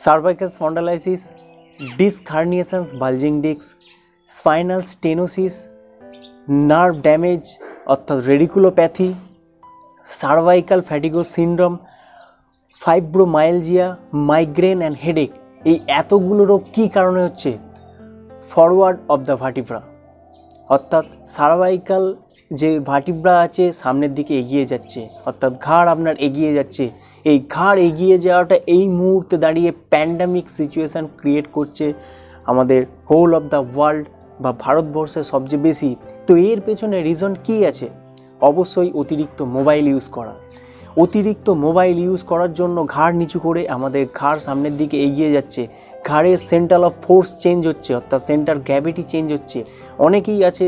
Cervical spondylosis, disc herniations, bulging disc, spinal stenosis, nerve damage অর্থাৎ radiculopathy, cervical fatigue syndrome, fibromyalgia, migraine and headache. এই এতগুলো রোগ কী কারণে হচ্ছে? ফরওয়ার্ড অফ দ্য ভার্টিব্রা, অর্থাৎ সার্ভাইকাল যে ভার্টিব্রা আছে সামনের দিকে এগিয়ে যাচ্ছে, অর্থাৎ ঘাড় আপনার এগিয়ে যাচ্ছে। এই ঘাড় এগিয়ে যাওয়াটা এই মুহূর্তে দাঁড়িয়ে প্যান্ডামিক সিচুয়েশান ক্রিয়েট করছে আমাদের হোল অফ দ্য ওয়ার্ল্ড বা ভারতবর্ষে সবচেয়ে বেশি। তো এর পেছনে রিজন কী আছে? অবশ্যই অতিরিক্ত মোবাইল ইউজ করা। অতিরিক্ত মোবাইল ইউজ করার জন্য ঘাড় নিচু করে আমাদের ঘাড় সামনের দিকে এগিয়ে যাচ্ছে, ঘাড়ের সেন্টার অফ ফোর্স চেঞ্জ হচ্ছে, অর্থাৎ সেন্টার গ্র্যাভিটি চেঞ্জ হচ্ছে। অনেকেই আছে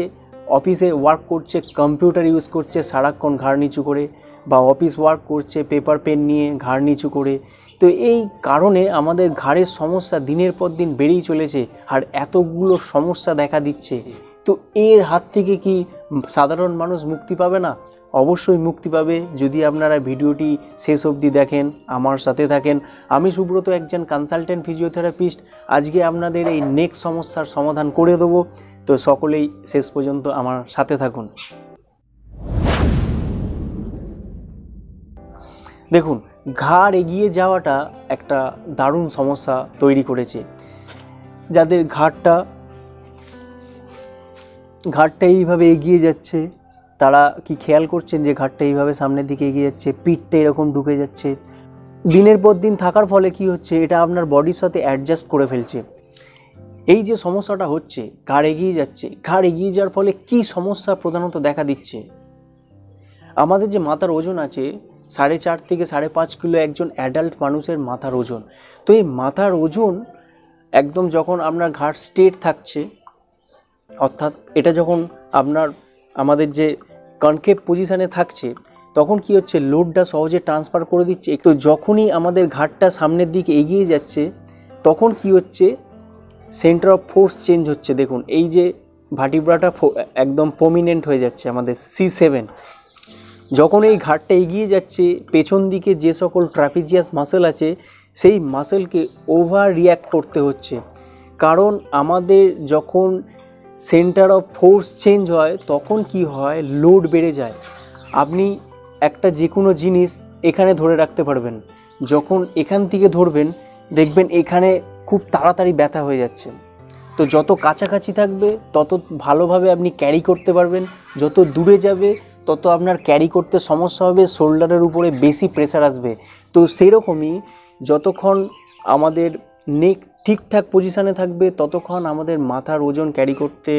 অফিসে ওয়ার্ক করছে, কম্পিউটার ইউজ করছে সারাক্ষণ ঘাড় নিচু করে, বা অফিস ওয়ার্ক করছে পেপার পেন নিয়ে ঘাড় নিচু করে। তো এই কারণে আমাদের ঘাড়ের সমস্যা দিনের পর দিন বেড়েই চলেছে, আর এতগুলো সমস্যা দেখা দিচ্ছে। তো এর হাত থেকে কি সাধারণ মানুষ মুক্তি পাবে না? অবশ্যই মুক্তি পাবে যদি আপনারা ভিডিওটি শেষ অবধি দেখেন, আমার সাথে থাকেন। আমি সুব্রত, একজন কনসালটেন্ট ফিজিওথেরাপিস্ট। আজকে আপনাদের এই নেক সমস্যার সমাধান করে দেবো। তো সকলেই শেষ পর্যন্ত আমার সাথে থাকুন। দেখুন, ঘাড় এগিয়ে যাওয়াটা একটা দারুণ সমস্যা তৈরি করেছে। যাদের ঘাড়টা এইভাবে এগিয়ে যাচ্ছে, তারা কি খেয়াল করছেন যে ঘাড়টা এইভাবে সামনের দিকে এগিয়ে যাচ্ছে, পিঠটা এরকম ঢুকে যাচ্ছে? দিনের পর দিন থাকার ফলে কি হচ্ছে, এটা আপনার বডির সাথে অ্যাডজাস্ট করে ফেলছে। এই যে সমস্যাটা হচ্ছে, ঘাড় এগিয়ে যাচ্ছে, ঘাড় এগিয়ে যাওয়ার ফলে কি সমস্যা প্রধানত দেখা দিচ্ছে? আমাদের যে মাথার ওজন আছে 4.5 থেকে 5.5 কিলো একজন অ্যাডাল্ট মানুষের মাথার ওজন। তো এই মাথার ওজন একদম যখন আপনার ঘাড় স্ট্রেট থাকছে, অর্থাৎ এটা যখন আমাদের যে কনকেভ পজিশানে থাকছে, তখন কি হচ্ছে, লোডটা সহজে ট্রান্সফার করে দিচ্ছে। তো যখনই আমাদের ঘাড়টা সামনের দিকে এগিয়ে যাচ্ছে, তখন কি হচ্ছে, সেন্টার অফ ফোর্স চেঞ্জ হচ্ছে। দেখুন, এই যে ভার্টিব্রাটা একদম প্রমিনেন্ট হয়ে যাচ্ছে আমাদের C7। যখন এই ঘাড়টা এগিয়ে যাচ্ছে, পেছন দিকে যে সকল ট্রাপিজিয়াস মাসেল আছে সেই মাসেলকে ওভার রিয়্যাক্ট করতে হচ্ছে। কারণ আমাদের যখন সেন্টার অফ ফোর্স চেঞ্জ হয়, তখন কি হয়, লোড বেড়ে যায়। আপনি একটা যে কোনো জিনিস এখানে ধরে রাখতে পারবেন, যখন এখান থেকে ধরবেন দেখবেন এখানে খুব তাড়াতাড়ি ব্যথা হয়ে যাচ্ছে। তো যত কাছাকাছি থাকবে তত ভালোভাবে আপনি ক্যারি করতে পারবেন, যত দূরে যাবে তত আপনার ক্যারি করতে সমস্যা হবে, শোল্ডারের উপরে বেশি প্রেসার আসবে। তো সেরকমই যতক্ষণ আমাদের নেক ঠিকঠাক পজিশানে থাকবে, ততক্ষণ আমাদের মাথার ওজন ক্যারি করতে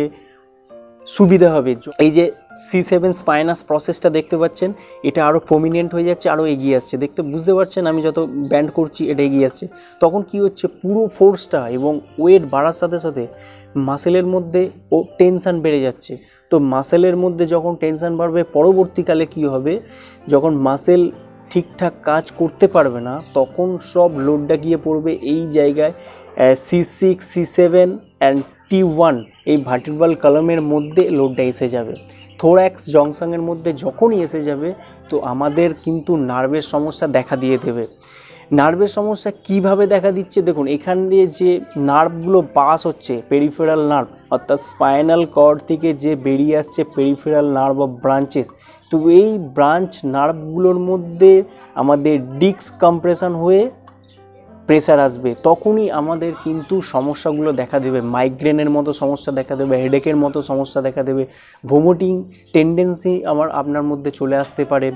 সুবিধা হবে। এই যে C7 স্পাইনাস প্রসেসটা দেখতে পাচ্ছেন, এটা আরও প্রমিনেন্ট হয়ে যাচ্ছে, আরও এগিয়ে আসছে। বুঝতে পারছেন, আমি যত ব্যান্ড করছি এটা এগিয়ে আসছে। তখন কি হচ্ছে, পুরো ফোর্সটা এবং ওয়েট বাড়ার সাথে সাথে মাসেলের মধ্যে টেনশান বেড়ে যাচ্ছে। তো মাসেলের মধ্যে যখন টেনশান বাড়বে, পরবর্তীকালে কি হবে, যখন মাসেল ঠিকঠাক কাজ করতে পারবে না, তখন সব লোডটা গিয়ে পড়বে এই জায়গায় C6, C7 অ্যান্ড T1 এই ভার্টিব্রাল কলামের মধ্যে লোডটা এসে যাবে। থোরাক্স জংশনের মধ্যে যখনই এসে যাবে, তো আমাদের কিন্তু নার্ভের সমস্যা দেখা দিয়ে দেবে। নার্ভের সমস্যা কিভাবে দেখা দিচ্ছে, দেখুন, এখান দিয়ে যে নার্ভগুলো পাস হচ্ছে, পেরিফেরাল নার্ভ, অর্থাৎ স্পাইনাল কর্ড থেকে যে বেরিয়ে আসছে পেরিফেরাল নার্ভ অফ ব্রাঞ্চেস। তো এই ব্রাঞ্চ নার্ভগুলোর মধ্যে আমাদের ডিস্ক কম্প্রেশন হয়ে প্রেসার আসবে, তখনই আমাদের কিন্তু সমস্যাগুলো দেখা দেবে। মাইগ্রেনের মতো সমস্যা দেখা দেবে, হেডেকের মতো সমস্যা দেখা দেবে, ভোমিটিং টেন্ডেন্সি আপনার মধ্যে চলে আসতে পারে।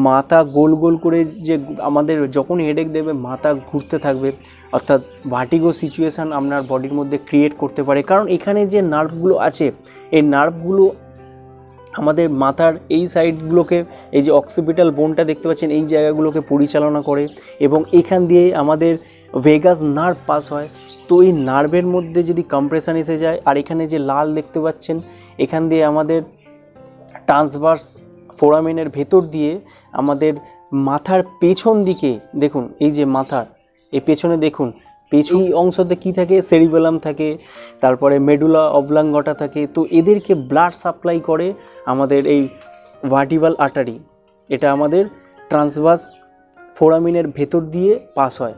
মাথা গোল গোল করে, যে আমাদের যখনই হেডেক দেবে মাথা ঘুরতে থাকবে, অর্থাৎ ভার্টিগো সিচুয়েশান আপনার বডির মধ্যে ক্রিয়েট করতে পারে। কারণ এখানে যে নার্ভগুলো আছে, এই নার্ভগুলো আমাদের মাথার এই সাইডগুলোকে, এই যে অক্সিপিটাল বোনটা দেখতে পাচ্ছেন, এই জায়গাগুলোকে পরিচালনা করে, এবং এখান দিয়ে আমাদের ভেগাস নার্ভ পাস হয়। তো এই নার্ভের মধ্যে যদি কম্প্রেশন এসে যায়, আর এখানে যে লাল দেখতে পাচ্ছেন, এখান দিয়ে আমাদের ট্রান্সভার্স ফোরামেনের ভেতর দিয়ে আমাদের মাথার পেছন দিকে, দেখুন এই যে মাথার এই পেছনে দেখুন, পেছন অংশতে কি থাকে, সেরিবেলাম থাকে, তারপরে মেডুলা অবলাঙ্গটা থাকে। তো এদেরকে ব্লাড সাপ্লাই করে আমাদের এই ভার্টিব্রাল আর্টারি, এটা আমাদের ট্রান্সভার্স ফোরামিনের ভেতর দিয়ে পাস হয়।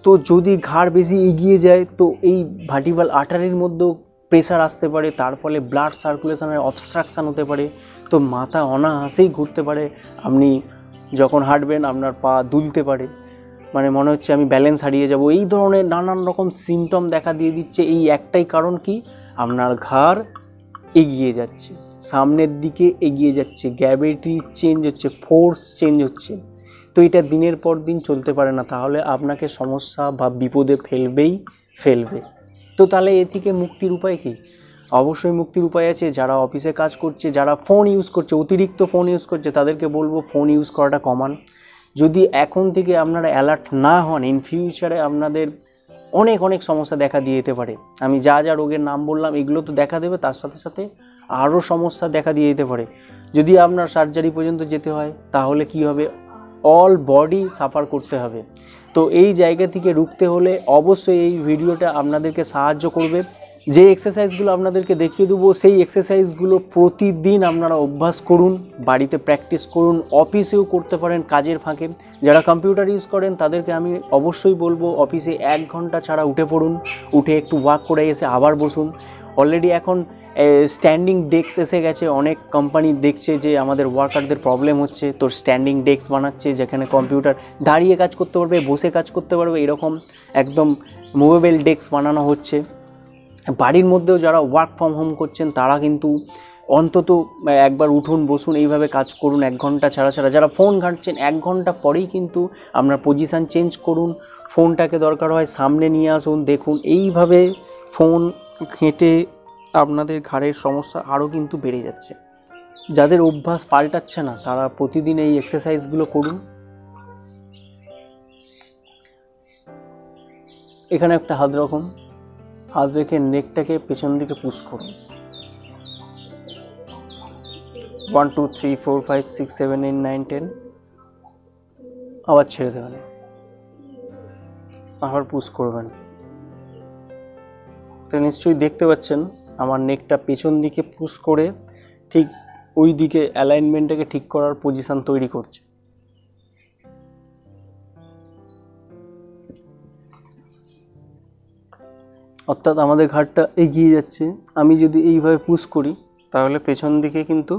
তো যদি ঘাড় বেশি এগিয়ে যায় তো এই ভার্টিব্রাল আর্টারির মধ্যেও প্রেসার আসতে পারে, তার ফলে ব্লাড সার্কুলেশনের অবস্ট্রাকশান হতে পারে, তো মাথা অনায়াসেই ঘুরতে পারে। আপনি যখন হাঁটবেন আপনার পা দুলতে পারে, মানে মনে হচ্ছে আমি ব্যালেন্স হারিয়ে যাব, এই ধরনের নানান রকম সিমটম দেখা দিয়ে দিচ্ছে। এই একটাই কারণ কি, আপনার ঘাড় এগিয়ে যাচ্ছে, সামনের দিকে এগিয়ে যাচ্ছে, গ্র্যাভিটি চেঞ্জ হচ্ছে, ফোর্স চেঞ্জ হচ্ছে। তো এটা দিনের পর দিন চলতে পারে না, তাহলে আপনাকে সমস্যা বা বিপদে ফেলবে। তো তাহলে এ থেকে মুক্তির উপায় কি? অবশ্যই মুক্তির উপায় আছে। যারা অফিসে কাজ করছে, যারা ফোন ইউজ করছে, অতিরিক্ত ফোন ইউজ করছে, তাদেরকে বলবো ফোন ইউজ করাটা কমান। যদি এখন থেকে আপনারা অ্যালার্ট না হন, ইন ফিউচারে আপনাদের অনেক সমস্যা দেখা দিয়ে যেতে পারে। আমি যা রোগের নাম বললাম এগুলো তো দেখা দেবে, তার সাথে সাথে আরও সমস্যা দেখা দিয়ে যেতে পারে। যদি আপনার সার্জারি পর্যন্ত যেতে হয় তাহলে কি হবে, অল বডি সাফার করতে হবে। তো এই জায়গা থেকে রুখতে হলে অবশ্যই এই ভিডিওটা আপনাদেরকে সাহায্য করবে। যে এক্সারসাইজগুলো আপনাদেরকে দেখিয়ে দেবো সেই এক্সারসাইজগুলো প্রতিদিন আপনারা অভ্যাস করুন, বাড়িতে প্র্যাকটিস করুন, অফিসেও করতে পারেন কাজের ফাঁকে। যারা কম্পিউটার ইউজ করেন তাদেরকে আমি অবশ্যই বলবো অফিসে 1 ঘন্টা ছাড়া উঠে পড়ুন, উঠে একটু ওয়াক করে এসে আবার বসুন। অলরেডি এখন স্ট্যান্ডিং ডেস্ক এসে গেছে, অনেক কোম্পানি দেখছে যে আমাদের ওয়ার্কারদের প্রবলেম হচ্ছে, তো স্ট্যান্ডিং ডেস্ক বানাচ্ছে যেখানে কম্পিউটার দাঁড়িয়ে কাজ করতে পারবে, বসে কাজ করতে পারবে, এরকম একদম মুভেবল ডেস্ক বানানো হচ্ছে। বাড়ির মধ্যেও যারা ওয়ার্ক ফ্রম হোম করছেন তারা কিন্তু অন্তত একবার উঠুন, বসুন, এইভাবে কাজ করুন 1 ঘন্টা ছাড়া। যারা ফোন ঘাঁটছেন 1 ঘন্টা পরেই কিন্তু আপনার পজিশান চেঞ্জ করুন, ফোনটাকে দরকার হয় সামনে নিয়ে আসুন, দেখুন। এইভাবে ফোন ঘেঁটে আপনাদের ঘাড়ের সমস্যা আরও কিন্তু বেড়ে যাচ্ছে। যাদের অভ্যাস পাল্টাচ্ছে না তারা প্রতিদিন এই এক্সারসাইজগুলো করুন। এখানে একটা হাত রাখুন, হাত রেখে নেকটাকে পেছন দিকে পুশ করুন। 1 2 3 4 5 6 7 8 9 10, আবার ছেড়ে দেবেন, আবার পুশ করবেন। তো নিশ্চয়ই দেখতে পাচ্ছেন আমার নেকটা পেছন দিকে পুশ করে ঠিক ওই দিকে অ্যালাইনমেন্টটাকে ঠিক করার পজিশন তৈরি করছে। অর্থাৎ আমাদের ঘাড়টা এগিয়ে যাচ্ছে। আমি যদি এইভাবে পুশ করি তাহলে পেছন দিকে কিন্তু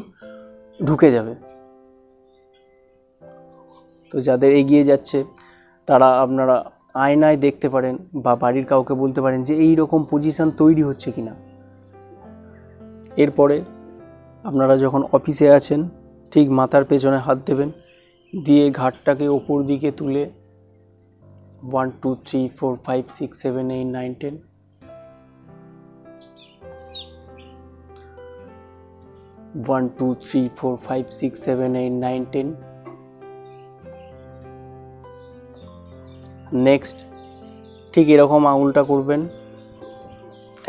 ঢুকে যাবে। তো যাদের এগিয়ে যাচ্ছে তারা আপনারা আয়নায় দেখতে পারেন বা বাড়ির কাউকে বলতে পারেন যে এই রকম পজিশন তৈরি হচ্ছে কিনা। এরপরে আপনারা যখন অফিসে আছেন ঠিক মাথার পেছনে হাত দেবেন, দিয়ে ঘাড়টাকে ওপর দিকে তুলে 1 2 3 4 5 6 7 8 9 10, 1 2 3 4 5 6 7 8 9 10। নেক্সট ঠিক এরকম আঙুলটা করবেন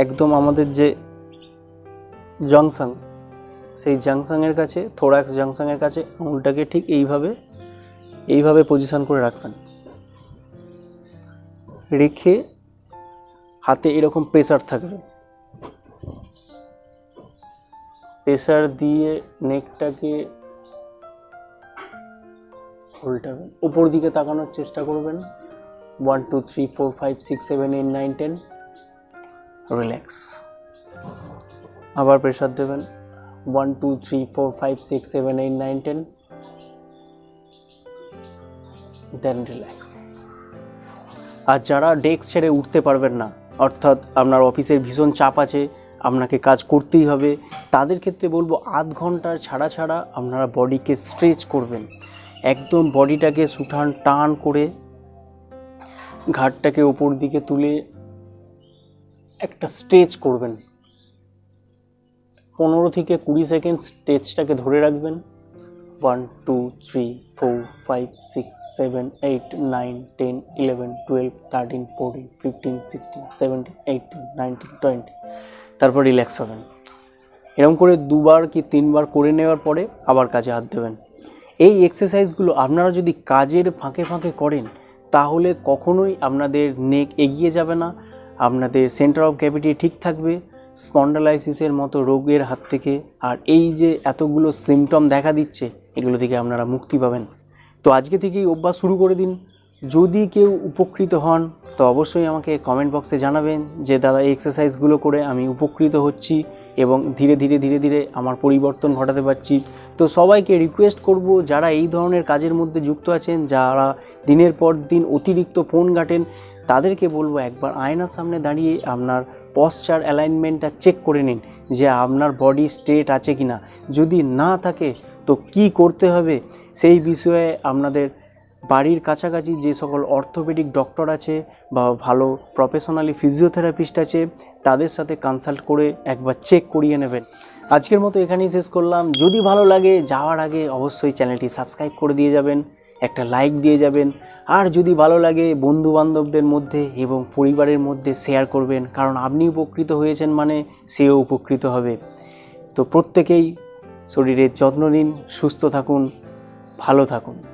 একদম আমাদের যে জাংশন, সেই জাংশনের কাছে, থোরাক্স জাংশনের কাছে আঙুলটাকে ঠিক এইভাবে পজিশন করে রাখবেন। রেখে হাতে এরকম প্রেসার থাকবে, প্রেসার দিয়ে নেকটাকে উল্টাবেন, উপর দিকে তাকানোর চেষ্টা করবেন। 1 2 3 4 5 6 7 8 9 10, রিল্যাক্স। আবার প্রেসার দেবেন 1 2 3 4 5 6 7 8 9 10, দেন রিল্যাক্স। আর যারা ডেস্ক ছেড়ে উঠতে পারবেন না, অর্থাৎ আপনার অফিসের ভীষণ চাপ আছে, আপনাকে কাজ করতেই হবে, তাদের ক্ষেত্রে বলবো আধ ঘন্টার ছাড়া আপনারা বডিকে স্ট্রেচ করবেন। একদম বডিটাকে সুঠান টান করে ঘাড়টাকে ওপর দিকে তুলে একটা স্ট্রেচ করবেন। 15 থেকে 20 সেকেন্ড স্ট্রেচটাকে ধরে রাখবেন। 1 2 3 4 5 6 7 8 9 10 11 12 13 14 15 16 17 18 19 20, তারপর রিল্যাক্স হবেন। এরকম করে 2বার কি 3বার করে নেওয়ার পরে আবার কাজে হাত দেবেন। এই এক্সারসাইজগুলো আপনারা যদি কাজের ফাঁকে ফাঁকে করেন তাহলে কখনোই আপনাদের নেক এগিয়ে যাবে না, আপনাদের সেন্টার অফ গ্র্যাভিটি ঠিক থাকবে, স্পন্ডালাইসিসের মতো রোগের হাত থেকে আর এই যে এতগুলো সিমটম দেখা দিচ্ছে এগুলো থেকে আপনারা মুক্তি পাবেন। তো আজকে থেকেই অভ্যাস শুরু করে দিন, যদি কেউ উপকৃত হন তো অবশ্যই আমাকে কমেন্ট বক্সে জানাবেন যে দাদা এই এক্সারসাইজগুলো করে আমি উপকৃত হচ্ছি এবং ধীরে ধীরে আমার পরিবর্তন ঘটাতে পারছি। তো সবাইকে রিকোয়েস্ট করব, যারা এই ধরনের কাজের মধ্যে যুক্ত আছেন, যারা দিনের পর দিন অতিরিক্ত ফোন ঘাটেন, তাদেরকে বলবো একবার আয়নার সামনে দাঁড়িয়ে আপনার পশ্চার অ্যালাইনমেন্টটা চেক করে নিন যে আপনার বডি স্ট্রেট আছে কি না। যদি না থাকে তো কি করতে হবে সেই বিষয়ে আপনাদের বাড়ির কাছাকাছি যে সকল অর্থোপেডিক ডক্টর আছে বা ভালো প্রফেশনালি ফিজিওথেরাপিস্ট আছে তাদের সাথে কনসাল্ট করে একবার চেক করিয়ে নেবেন। আজকের মতো এখানেই শেষ করলাম। যদি ভালো লাগে যাওয়ার আগে অবশ্যই চ্যানেলটি সাবস্ক্রাইব করে দিয়ে যাবেন, একটা লাইক দিয়ে যাবেন, আর যদি ভালো লাগে বন্ধু বান্ধবদের মধ্যে এবং পরিবারের মধ্যে শেয়ার করবেন, কারণ আপনি উপকৃত হয়েছেন মানে সেও উপকৃত হবে। তো প্রত্যেকেই শরীরের যত্ন নিন, সুস্থ থাকুন, ভালো থাকুন।